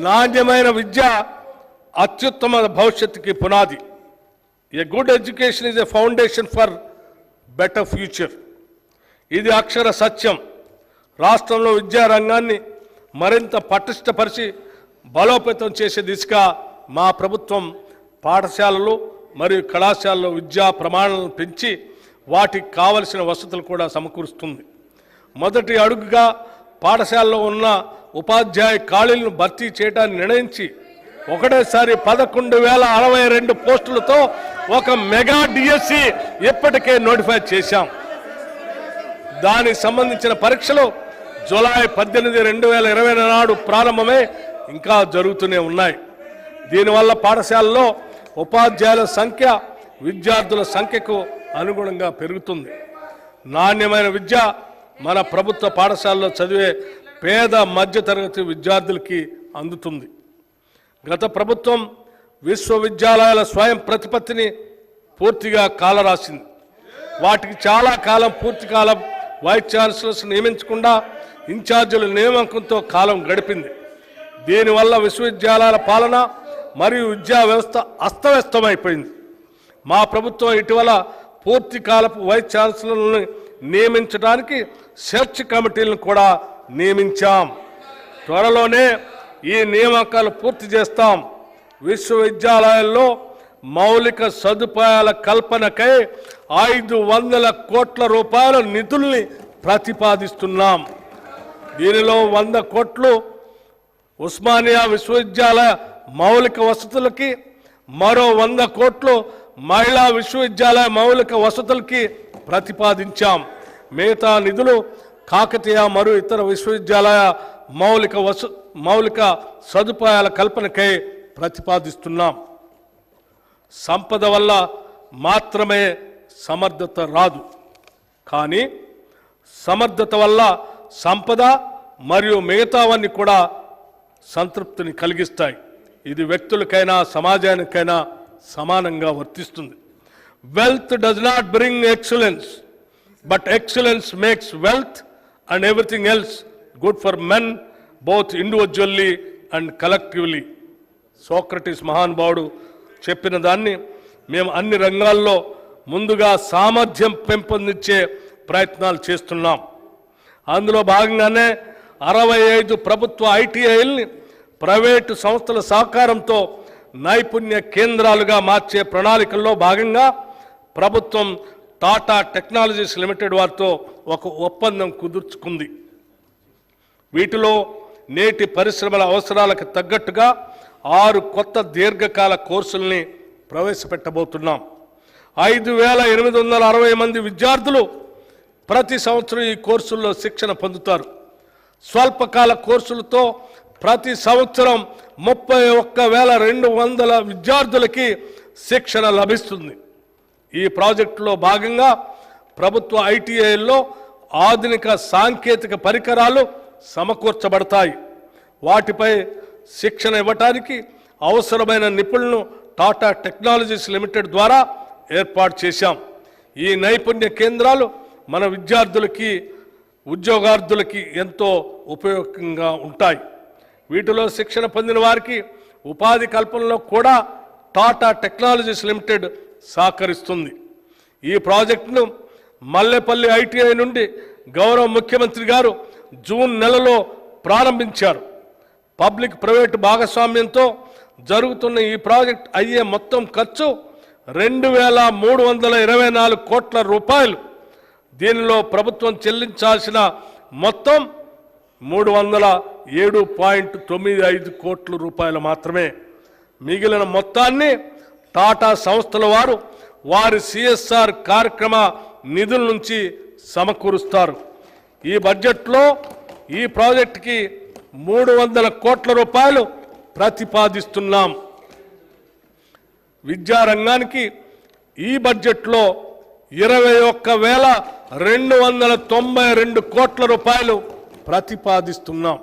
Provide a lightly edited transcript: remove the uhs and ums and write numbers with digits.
నాణ్యమైన విద్య అత్యుత్తమ భవిష్యత్తుకి పునాది. A good education is a foundation for better future. ఇది అక్షర సత్యం. రాష్ట్రంలో విద్యారంగాన్ని మరింత పటిష్టపరిచి బలోపేతం చేసే దిశగా మా ప్రభుత్వం పాఠశాలలు మరియు కళాశాలలో విద్యా ప్రమాణాలను పెంచి వాటికి కావలసిన వసతులు కూడా సమకూరుస్తుంది. మొదటి అడుగుగా పాఠశాలలో ఉన్న ఉపాధ్యాయ ఖాళీలను భర్తీ చేయడానికి నిర్ణయించి ఒకటేసారి 11,062 పోస్టులతో ఒక మెగా డిఎస్సి ఇప్పటికే నోటిఫై చేశాం. దానికి సంబంధించిన పరీక్షలు జూలై 18, 2020 నాడు ప్రారంభమై ఇంకా జరుగుతూనే ఉన్నాయి. దీనివల్ల పాఠశాలలో ఉపాధ్యాయుల సంఖ్య విద్యార్థుల సంఖ్యకు అనుగుణంగా పెరుగుతుంది. నాణ్యమైన విద్య మన ప్రభుత్వ పాఠశాలలో చదివే పేద మధ్యతరగతి విద్యార్థులకి అందుతుంది. గత ప్రభుత్వం విశ్వవిద్యాలయాల స్వయం ప్రతిపత్తిని పూర్తిగా కాలరాసింది. వాటికి చాలా కాలం పూర్తికాలం వైస్ ఛాన్సలర్స్ నియమించకుండా ఇన్ఛార్జీల నియామకంతో కాలం గడిపింది. దీనివల్ల విశ్వవిద్యాలయాల పాలన మరియు విద్యా వ్యవస్థ అస్తవ్యస్తమైపోయింది. మా ప్రభుత్వం ఇటీవల పూర్తికాలపు వైస్ ఛాన్సలర్లను నియమించడానికి సెర్చ్ కమిటీలను కూడా నియమించాం. త్వరలోనే ఈ నియామకాలు పూర్తి చేస్తాం. విశ్వవిద్యాలయాల్లో మౌలిక సదుపాయాల కల్పనకై 500 కోట్ల రూపాయల నిధుల్ని ప్రతిపాదిస్తున్నాం. దీనిలో 100 కోట్లు ఉస్మానియా విశ్వవిద్యాలయ మౌలిక వసతులకి, మరో 100 కోట్లు మహిళా విశ్వవిద్యాలయ మౌలిక వసతులకి ప్రతిపాదించాం. మిగతా నిధులు కాకతీయ మరియు ఇతర విశ్వవిద్యాలయ మౌలిక సదుపాయాల కల్పనకై ప్రతిపాదిస్తున్నాం. సంపద వల్ల మాత్రమే సమర్థత రాదు, కానీ సమర్థత వల్ల సంపద మరియు మిగతావన్నీ కూడా సంతృప్తిని కలిగిస్తాయి. ఇది వ్యక్తులకైనా సమాజానికైనా సమానంగా వర్తిస్తుంది. Wealth does not bring excellence, but excellence makes wealth and everything else good for men both individually and collectively. Socrates మహానుభావుడు చెప్పిన దాన్ని మేము అన్ని రంగాల్లో ముందుగా సామర్థ్యం పెంపొందించే ప్రయత్నాలు చేస్తున్నాం. అందులో భాగంగానే 65 ప్రభుత్వ ఐటీఐల్ని ప్రైవేటు సంస్థల సహకారంతో నైపుణ్య కేంద్రాలుగా మార్చే ప్రణాళికల్లో భాగంగా ప్రభుత్వం టాటా టెక్నాలజీస్ లిమిటెడ్ వారితో ఒక ఒప్పందం కుదుర్చుకుంది. వీటిలో నేటి పరిశ్రమల అవసరాలకు తగ్గట్టుగా 6 కొత్త దీర్ఘకాల కోర్సుల్ని ప్రవేశపెట్టబోతున్నాం. 5,860 మంది విద్యార్థులు ప్రతి సంవత్సరం ఈ కోర్సుల్లో శిక్షణ పొందుతారు. స్వల్పకాల కోర్సులతో ప్రతి సంవత్సరం 31,200 విద్యార్థులకి శిక్షణ లభిస్తుంది. ఈ ప్రాజెక్టులో భాగంగా ప్రభుత్వ ఐటీఐల్లో ఆధునిక సాంకేతిక పరికరాలు సమకూర్చబడతాయి. వాటిపై శిక్షణ ఇవ్వటానికి అవసరమైన నిపుణులను టాటా టెక్నాలజీస్ లిమిటెడ్ ద్వారా ఏర్పాటు చేశాం. ఈ నైపుణ్య కేంద్రాలు మన విద్యార్థులకి ఉద్యోగార్థులకి ఎంతో ఉపయోగంగా ఉంటాయి. వీటిలో శిక్షణ పొందిన వారికి ఉపాధి కల్పనలో కూడా టాటా టెక్నాలజీస్ లిమిటెడ్ సహకరిస్తుంది. ఈ ప్రాజెక్టును మల్లెపల్లి ఐటీఐ నుండి గౌరవ ముఖ్యమంత్రి గారు జూన్ నెలలో ప్రారంభించారు. పబ్లిక్ ప్రైవేట్ భాగస్వామ్యంతో జరుగుతున్న ఈ ప్రాజెక్ట్ అయ్యే మొత్తం ఖర్చు 2,324 కోట్ల రూపాయలు. దీనిలో ప్రభుత్వం చెల్లించాల్సిన మొత్తం 307.95 కోట్ల రూపాయలు మాత్రమే. మిగిలిన మొత్తాన్ని టాటా సంస్థల వారు వారి సిఎస్ఆర్ కార్యక్రమ నిధుల నుంచి సమకూరుస్తారు. ఈ బడ్జెట్లో ఈ ప్రాజెక్టుకి 300 కోట్ల రూపాయలు ప్రతిపాదిస్తున్నాం. విద్యారంగానికి ఈ బడ్జెట్లో 21,292 కోట్ల రూపాయలు ప్రతిపాదిస్తున్నాం.